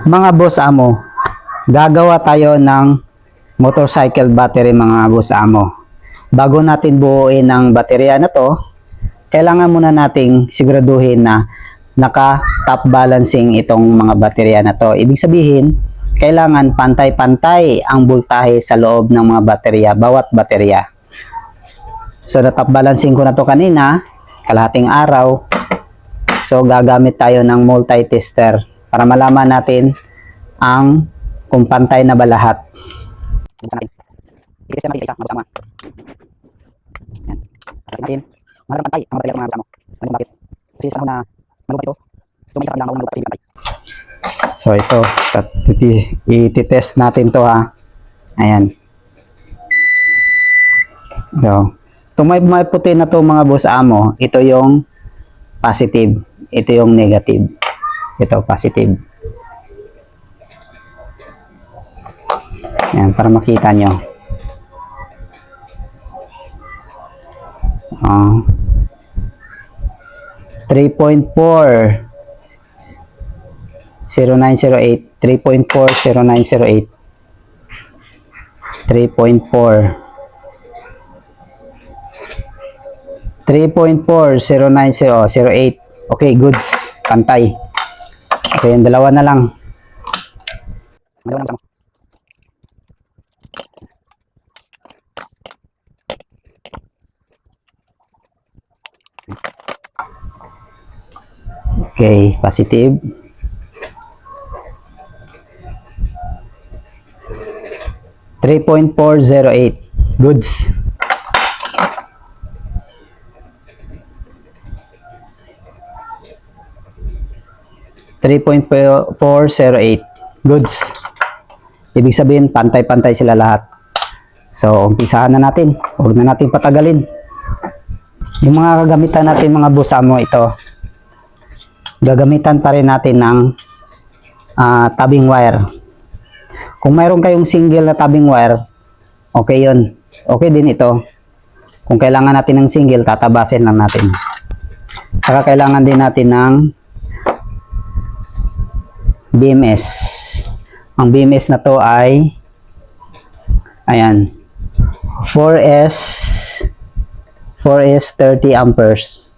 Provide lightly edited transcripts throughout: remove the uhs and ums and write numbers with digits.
Mga boss amo, gagawa tayo ng motorcycle battery mga boss amo. Bago natin buuin ang baterya na to, kailangan muna nating siguraduhin na naka top balancing itong mga baterya na to. Ibig sabihin, kailangan pantay-pantay ang voltahe sa loob ng mga baterya, bawat baterya. So na top balancing ko na to kanina, kalahating araw. So gagamit tayo ng multi-tester para malaman natin kung pantay na ba lahat. So ito, i-test natin to ha. Ayan. So, itong may puti na to mga boss amo, ito yung positive, ito yung negative. Ito, positive. Ayan, para makita nyo. 3.4 0908 3.4 0908 3.4 3.4 0908. Okay, goods. Pantay. Okay, yung dalawa na lang. Okay, positive. .408 goods. .408 goods. Ibig sabihin, pantay-pantay sila lahat. So, umpisahan na natin. Huwag na natin patagalin. Yung mga kagamitan natin mga boss amo ito, gagamitan pa rin natin ng tabbing wire. Kung mayroon kayong single na tabbing wire, okay yun. Okay din ito. Kung kailangan natin ng single, tatabasin lang natin. Saka kailangan din natin ng BMS. Ang BMS na to ay ayan, 4S 30 amperes.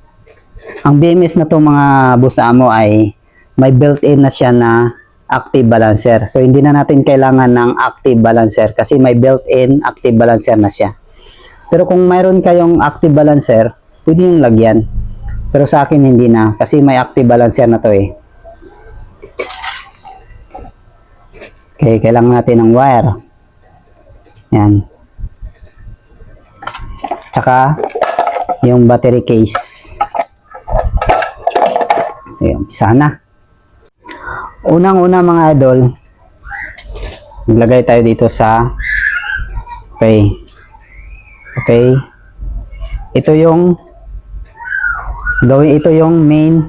Ang BMS na to mga boss amo ay may built-in na siya na active balancer. So hindi na natin kailangan ng active balancer kasi may built-in active balancer na siya. Pero kung mayroon kayong active balancer, pwede yung lagyan. Pero sa akin hindi na kasi may active balancer na to eh. Okay, kailangan natin ng wire. Yan. Tsaka yung battery case. Ayun, umpisa na. Unang-una mga idol, maglagay tayo dito sa okay. Ito yung main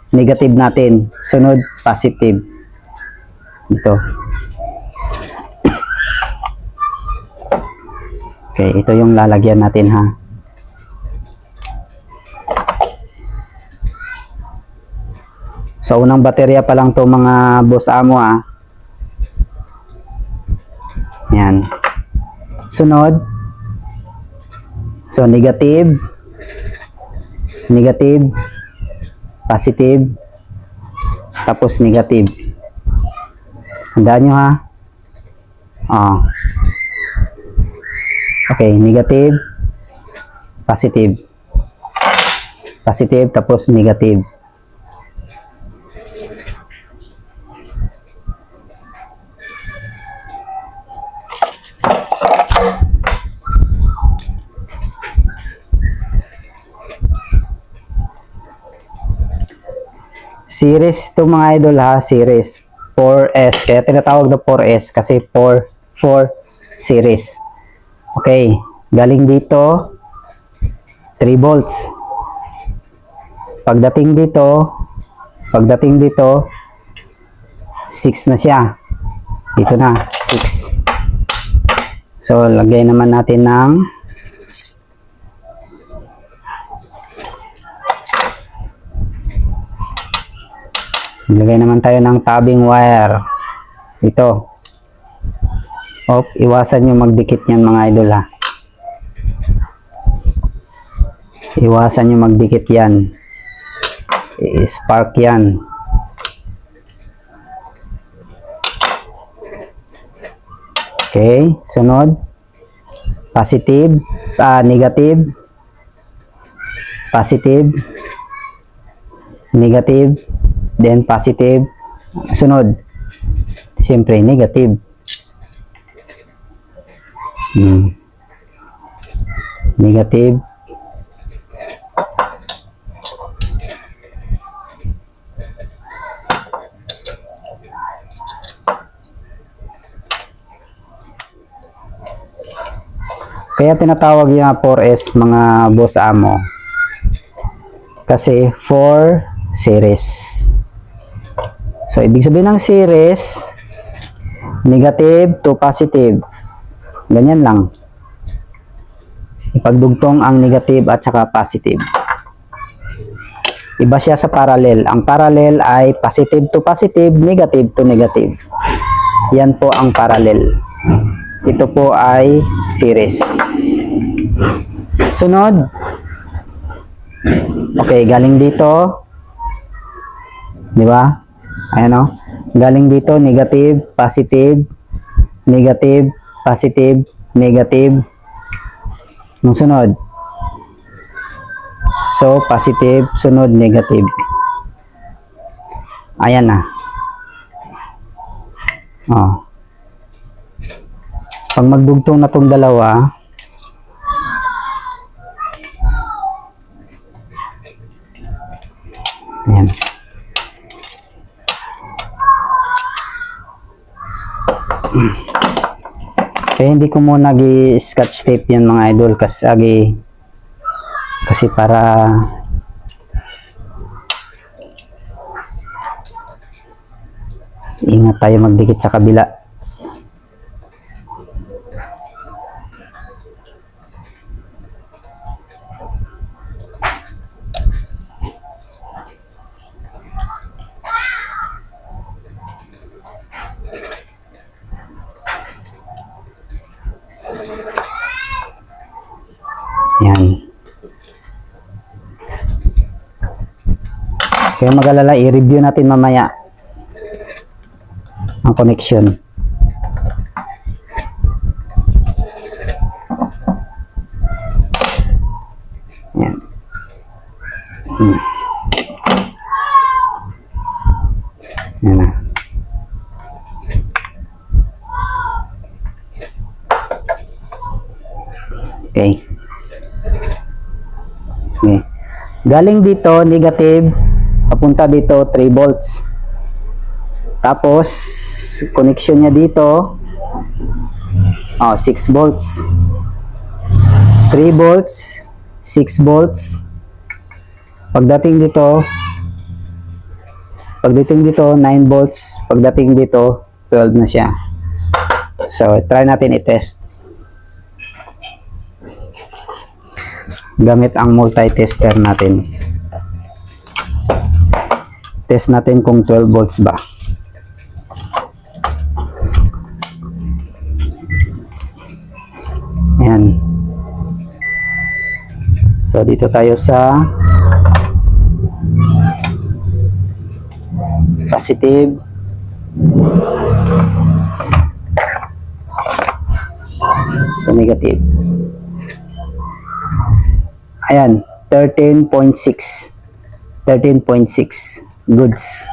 negative natin. Sunod positive. Ito. Okay, ito yung lalagyan natin ha. So, unang baterya pa lang to mga boss amo ha. Yan. Sunod. So, negative, positive, tapos negative. Tandaan nyo ha. Okay, negative, positive, tapos negative. Series to mga idol ha, series 4S. Kaya tinatawag na 4S kasi 4 series. Okay, galing dito 3 volts. Pagdating dito 6 na siya. Dito na 6. So lagay naman natin ng Ilagay naman tayo ng tabbing wire. Ito. Iwasan nyo magdikit yan mga idol ha. Iwasan nyo magdikit yan. I-spark yan. Okay, sunod. Positive, negative. Positive. Negative. Then positive. Sunod. Siyempre, negative. Negative. Kaya tinatawag yung 4S mga boss amo. Kasi 4 series. So, ibig sabihin ng series, negative to positive. Ganyan lang. Ipagdugtong ang negative at saka positive. Iba siya sa parallel. Ang parallel ay positive to positive, negative to negative. Yan po ang parallel. Ito po ay series. Sunod. Okay, galing dito. Di ba? Ayan o. Galing dito, negative, positive, negative, positive, negative. Nung sunod. So, positive, sunod, negative. Ayan na. Oh. Pag magdugtong na itong dalawa, ayan. Kaya hindi ko muna gi-scotch tape yan mga idol kasi para ingat tayo magdikit sa kabila. Yan. Kaya mag-alala, i-review natin mamaya ang connection. Yan. Yan na. Okay. Okay. Galing dito, negative, papunta dito, 3 volts. Tapos, connection niya dito, 6 volts. 3 volts, 6 volts. Pagdating dito, 9 volts. Pagdating dito, 12 na siya. So, try natin i-test. Gamit ang multi-tester natin. Test natin kung 12 volts ba. Ayan. So, dito tayo sa positive. Ito negative. Ayan, 13.6. 13.6. Goods.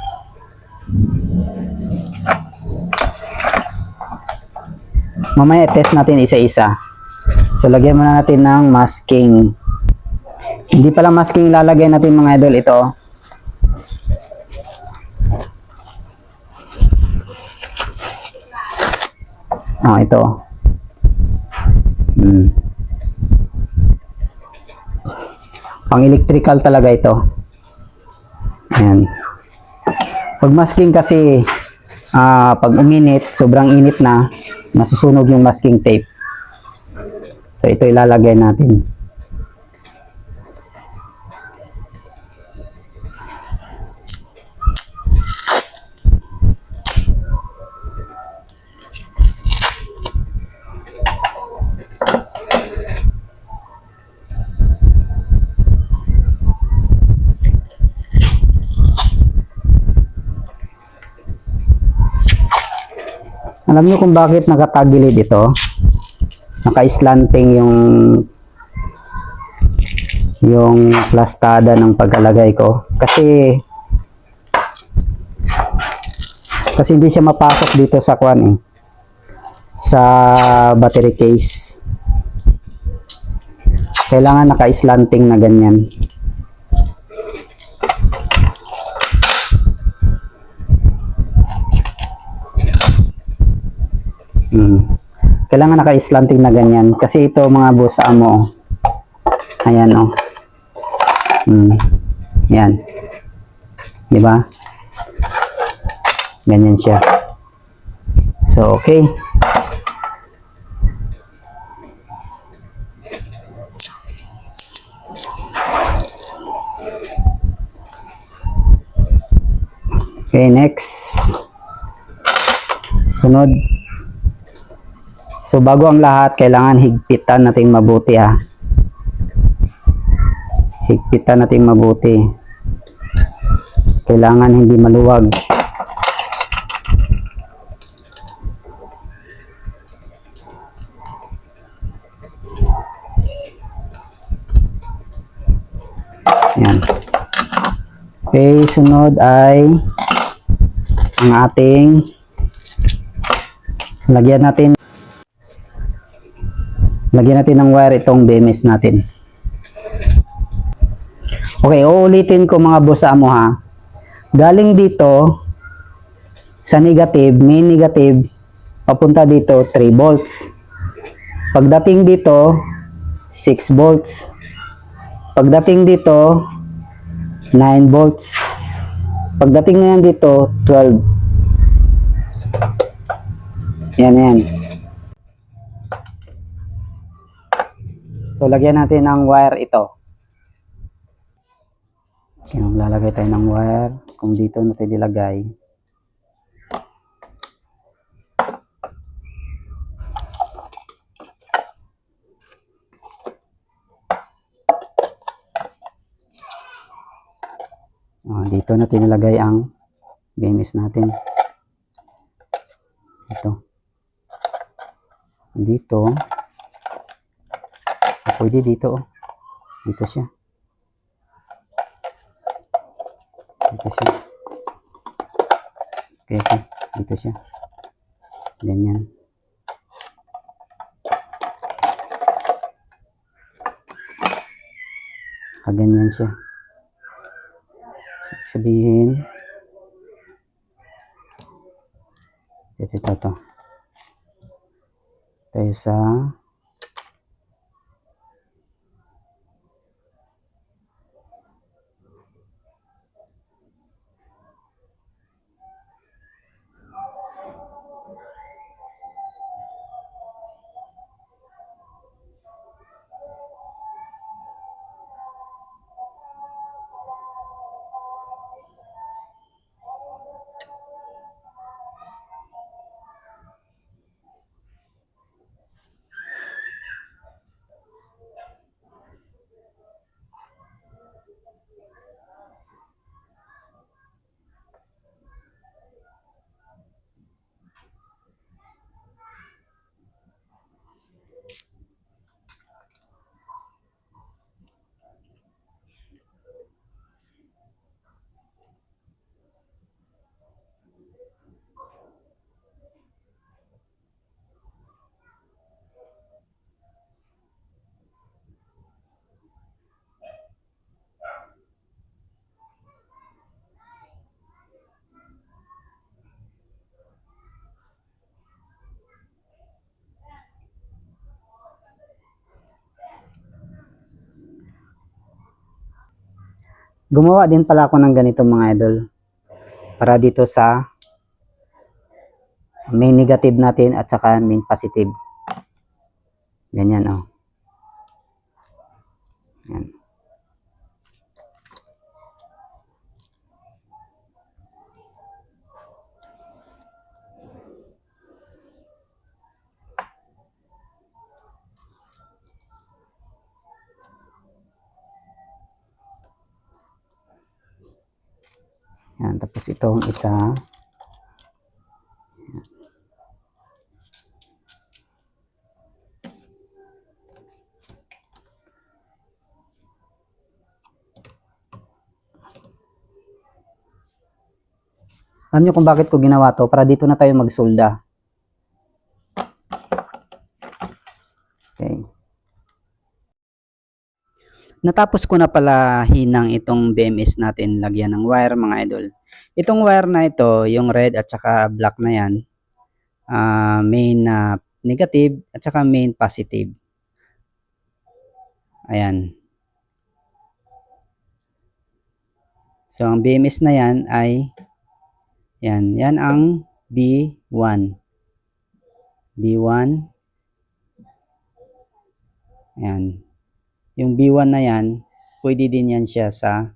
Mamaya test natin isa-isa. So, lagyan muna natin ng masking. Hindi pala masking lalagay natin mga idol. Ito. Ito. Pang electrical talaga ito. Ayan. Pag masking kasi, pag uminit, sobrang init na, masusunog yung masking tape. So, ito ilalagay natin. Alam niyo kung bakit nakatagilid ito? Naka-slanting yung plastada ng pagkalagay ko. Kasi hindi siya mapasok dito sa kwan sa battery case. Kailangan naka-slanting na ganyan. Kailangan naka-slanting na ganyan. Kasi ito mga boss amo. Ayan o. Yan. Diba? Ganyan siya. So, okay. Okay, next. Sunod. So, bago ang lahat, kailangan higpitan natin mabuti ha. Higpitan natin mabuti. Kailangan hindi maluwag. Yan. Okay, sunod ay ang ating lagyan natin ng wire itong BMS natin. Okay, uulitin ko mga boss amo ha. Galing dito sa negative, main negative, papunta dito 3 volts. Pagdating dito 6 volts. Pagdating dito 9 volts. Pagdating na yan dito 12. Yan. So lagyan natin ng wire ito. Yung lalagay tayo ng wire kung dito natin ilagay. Dito natin ilagay ang BMS natin. Ito. Dito. Pwede dito. Dito siya. Okay. Dito siya. Ganyan. Kaganyan siya. Sabihin. Ito. Tayo sa gumawa din pala ako ng ganito mga idol. Para dito sa main negative natin at saka main positive. Ganyan oh. Yan. Yan, tapos itong isa. Alam nyo kung bakit ko ginawa to? Para dito na tayo magsolda. Okay. Natapos ko na pala hinang itong BMS natin lagyan ng wire mga idol. Itong wire na ito, yung red at saka black na yan, main negative at saka main positive. Ayan. So ang BMS na yan ay yan ang B1. B1. Ayan. Yung B1 na yan, pwede din yan siya sa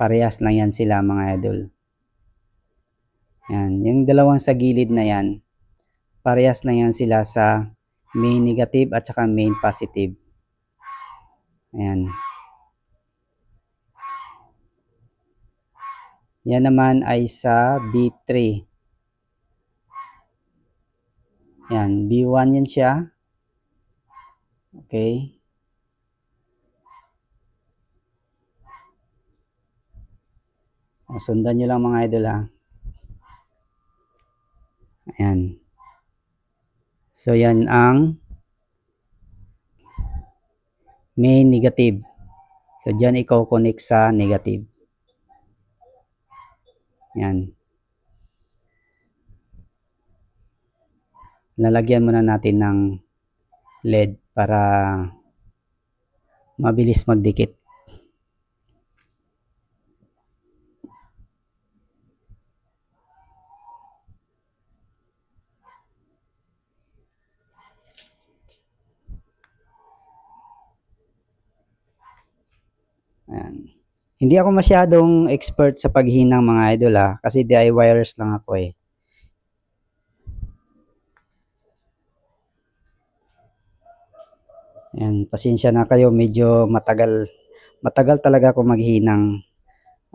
parehas lang yan sila mga idol. Yan. Yung dalawang sa gilid na yan, parehas lang yan sila sa main negative at saka main positive. Ayan. Yan naman ay sa B3. Yan. B1 yan siya. Okay. Sundan nyo lang mga idol ha. Ayan. So yan ang main negative. So dyan ikaw connect sa negative. Yan. Lalagyan muna natin ng LED para mabilis magdikit. Ayan. Hindi ako masyadong expert sa paghinang mga idol ha, kasi DIYers lang ako eh. Ayan, pasensya na kayo, medyo matagal talaga ako maghinang.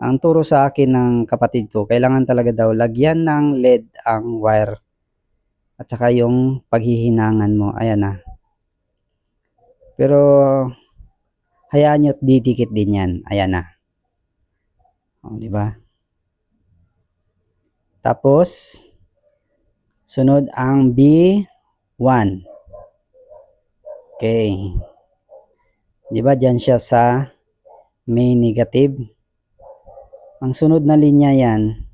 Ang turo sa akin ng kapatid ko, kailangan talaga daw lagyan ng LED ang wire at saka yung paghihinangan mo. Ayan na. Pero hayaan nyo, didikit din yan. Ayan na. O, di ba? Tapos sunod ang B1. Okay. Di ba diyan siya sa main negative? Ang sunod na linya yan.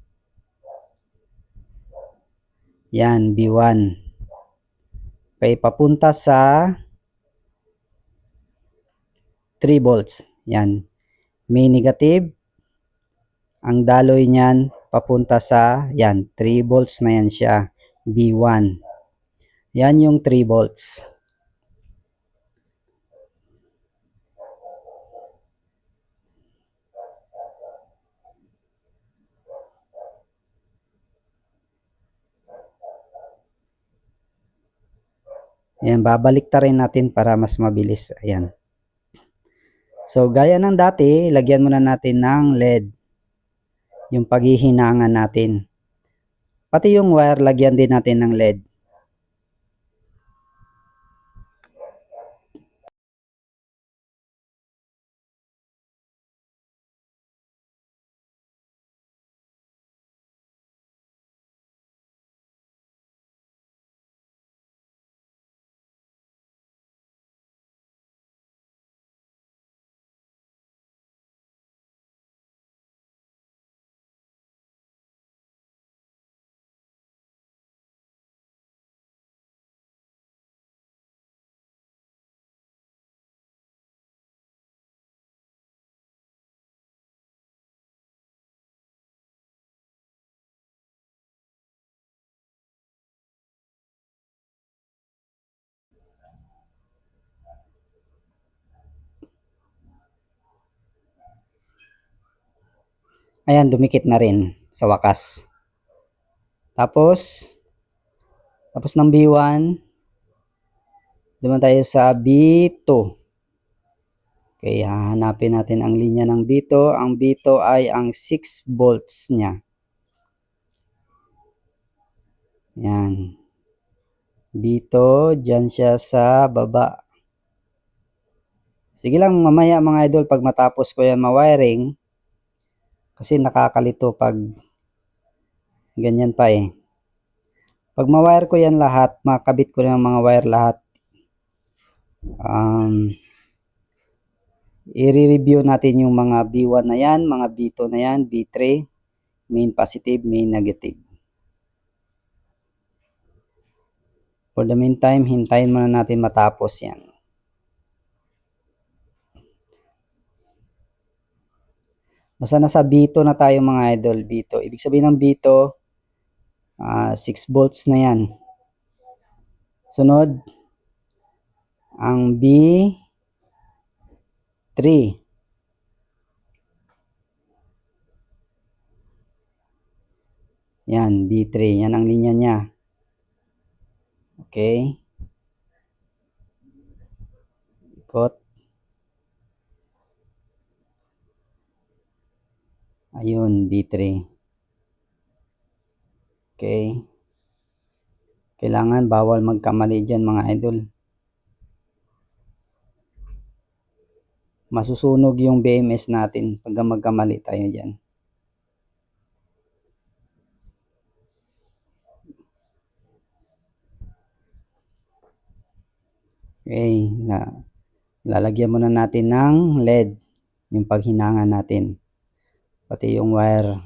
Yan, B1. Okay, papunta sa 3 volts. Yan. Main negative. Ang daloy niyan papunta sa yan, 3 volts na yan siya. B1. Yan yung 3 volts. Ayan, babalik ta rin natin para mas mabilis. Ayan. So, gaya ng dati, lagyan muna natin ng LED. Yung paghihinangan natin. Pati yung wire, lagyan din natin ng LED. Ayan, dumikit na rin sa wakas. Tapos ng B1, naman tayo sa B2. Okay, hahanapin natin ang linya ng B2. Ang B2 ay ang 6 volts niya. Yan. B2, dyan siya sa baba. Sige lang mamaya mga idol, pag matapos ko yan ma-wiring, Kasi nakakalito pag ganyan pa eh. Pag ma-wire ko yan lahat, makabit ko ng mga wire lahat, i-review natin yung mga B1 na yan, mga B2 na yan, B3, main positive, main negative. For the meantime, hintayin muna natin matapos yan. Basta nasa B2 na tayo mga idol, B2. Ibig sabihin ng B2, 6 volts na yan. Sunod, ang B3. Yan, B3. Yan ang linya niya. Okay. Ikot. Ayun, B3. Okay. Kailangan bawal magkamali dyan mga idol. Masusunog yung BMS natin pag magkamali tayo dyan. Okay, lalagyan muna natin ng LED yung paghinangan natin. Pati yung wire.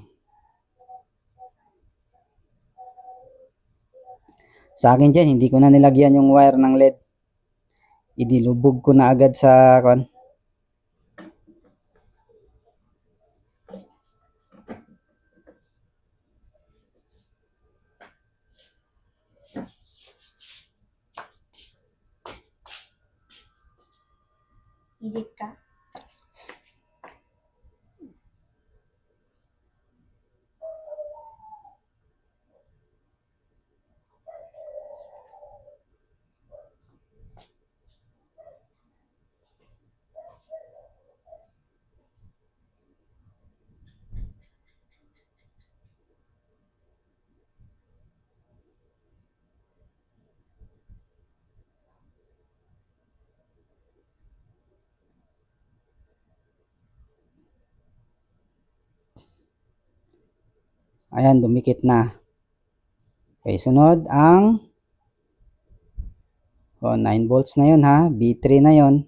Sa akin dyan, hindi ko na nilagyan yung wire ng LED. Idilubog ko na agad sa Edit ka? ayan, dumikit na. Okay, sunod ang 9 volts na yun ha. B3 na yun.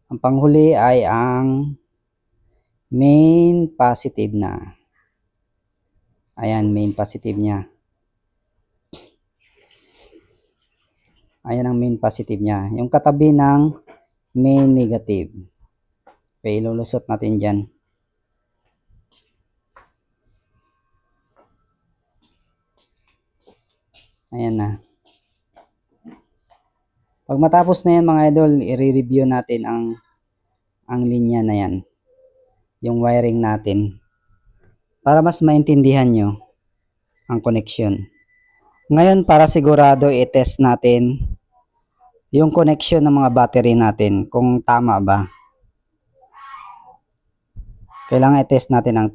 Ang panghuli ay ang main positive na. Ayan, main positive niya. Ayan ang main positive niya. Yung katabi ng main negative. Okay, ilulusot natin dyan. Ayan na. Pag matapos na yan mga idol, i-review natin ang linya na yan. Yung wiring natin. Para mas maintindihan nyo ang connection. Ngayon, para sigurado, i-test natin yung connection ng mga battery natin. Kung tama ba. Kailangan i-test natin ang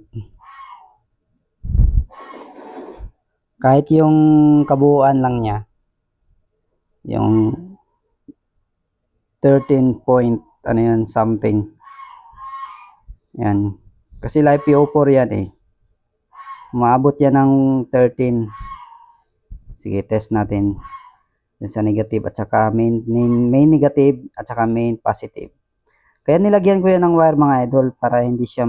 kahit yung kabuuan lang niya. Yung 13 point ano yun, something. Yan. Kasi LiPo4 yan eh. Umaabot yan ng 13. Sige, test natin. Yung sa negative at saka main negative at saka main positive. Kaya nilagyan ko yan ng wire mga idol para hindi siya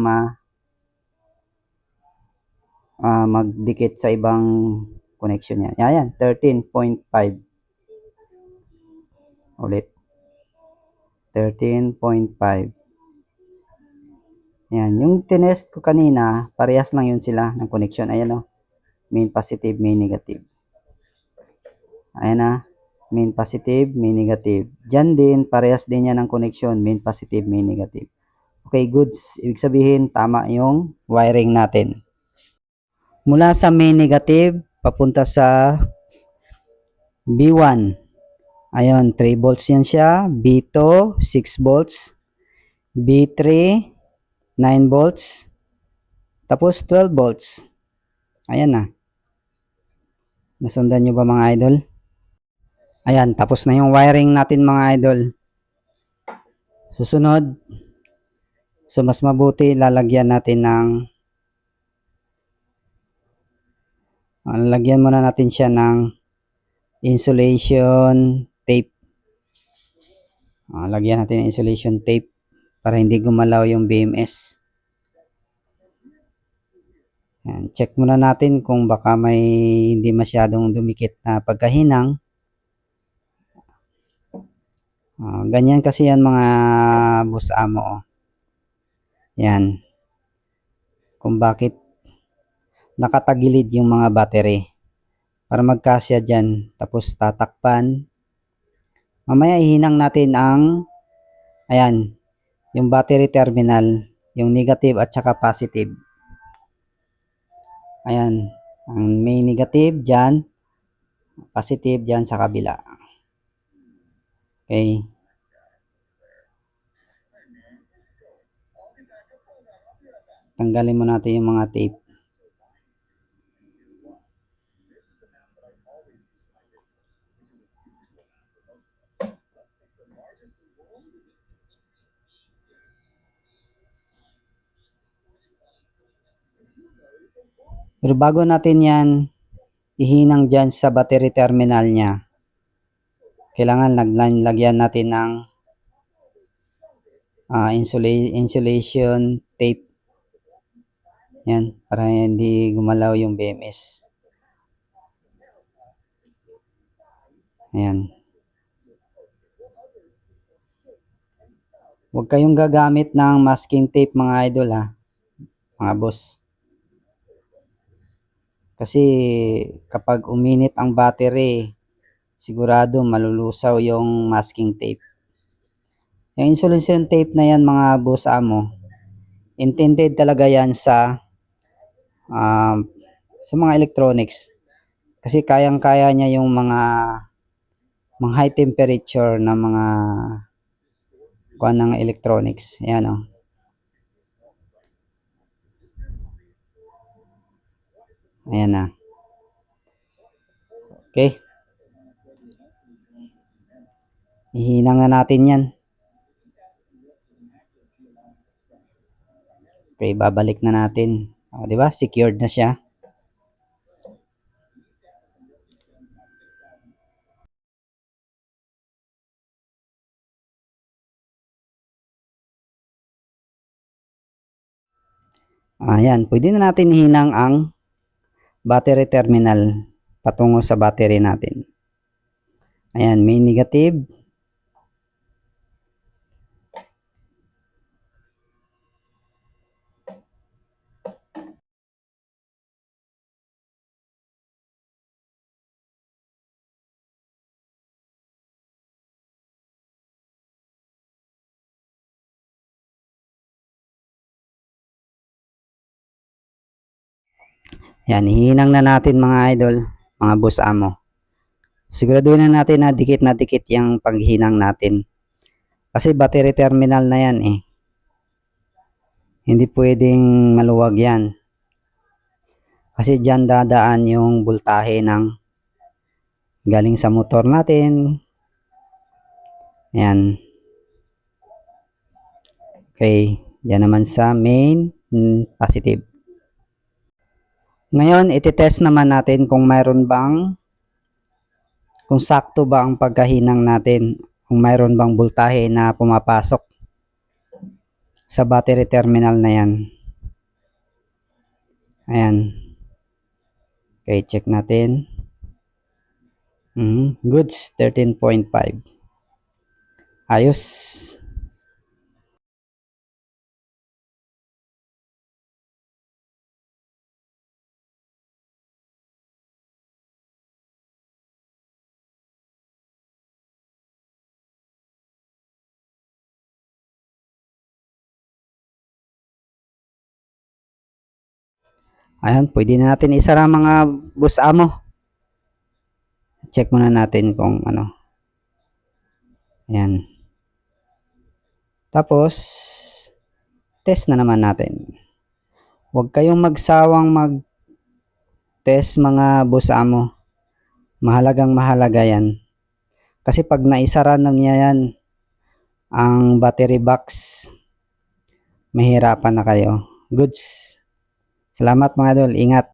magdikit sa ibang connection niya. Yan, 13.5. Ulit. 13.5. Yan, yung tinest ko kanina, parehas lang yun sila ng connection. Ayan o, main positive, main negative. Ayan na, main positive, main negative. Diyan din, parehas din yan ng connection, main positive, main negative. Okay, goods. Ibig sabihin, tama yung wiring natin. Mula sa main negative, papunta sa B1. Ayun, 3 volts yan siya. B2, 6 volts. B3, 9 volts. Tapos 12 volts. Ayan na. Nasundan nyo ba mga idol? Ayan, tapos na yung wiring natin mga idol. Susunod, So mas mabuti lalagyan natin ng lagyan muna natin siya ng insulation tape. Lagyan natin ng insulation tape para hindi gumalaw yung BMS. Yan, check muna natin kung baka may hindi masyadong dumikit na pagkahinang. Ganyan kasi yan mga boss amo. Yan. Kung bakit nakatagilid yung mga battery. Para magkasya dyan. Tapos tatakpan. Mamaya ihinang natin ang ayan, yung battery terminal. Yung negative at saka positive. Ayan. Ang may negative dyan. Positive dyan sa kabila. Okay. Tanggalin mo natin yung mga tape. Pero bago natin yan ihinang dyan sa battery terminal niya, kailangan lagyan natin ng insulation tape. Yan, para hindi gumalaw yung BMS. Ayan. Huwag kayong gagamit ng masking tape mga idol ha, mga boss. Kasi kapag uminit ang battery, sigurado malulusaw yung masking tape. Yung insulation tape na yan mga boss amo, intended talaga yan sa mga electronics. Kasi kayang-kaya niya yung mga high temperature na mga kuan ng electronics. Ayan o. Ayan na. Okay. Ihinang na natin yan. Okay, babalik na natin. Di ba? Secured na siya. Ayan, pwede na natin hinang ang battery terminal patungo sa battery natin. Ayan, may negative. Yan, hihinang na natin mga idol, mga boss amo. Siguraduhin na natin na dikit yung paghinang natin. Kasi battery terminal na yan eh. Hindi pwedeng maluwag yan. Kasi dyan dadaan yung voltahe ng galing sa motor natin. Yan. Okay, dyan naman sa main positive. Ngayon, iti-test naman natin kung mayroon bang, kung sakto ba ang pagkahinang natin, kung mayroon bang voltahe na pumapasok sa battery terminal na yan. Ayan. Okay, check natin. Goods, 13.5. Ayos. Ayan, pwede na natin isara mga boss amo. Check muna natin kung ano. Ayan. Tapos, test na naman natin. Huwag kayong magsawang mag-test mga boss amo. Mahalagang mahalaga yan. Kasi pag naisara na niya yan, ang battery box, mahirapan na kayo. Goods. Salamat mga idol. Ingat.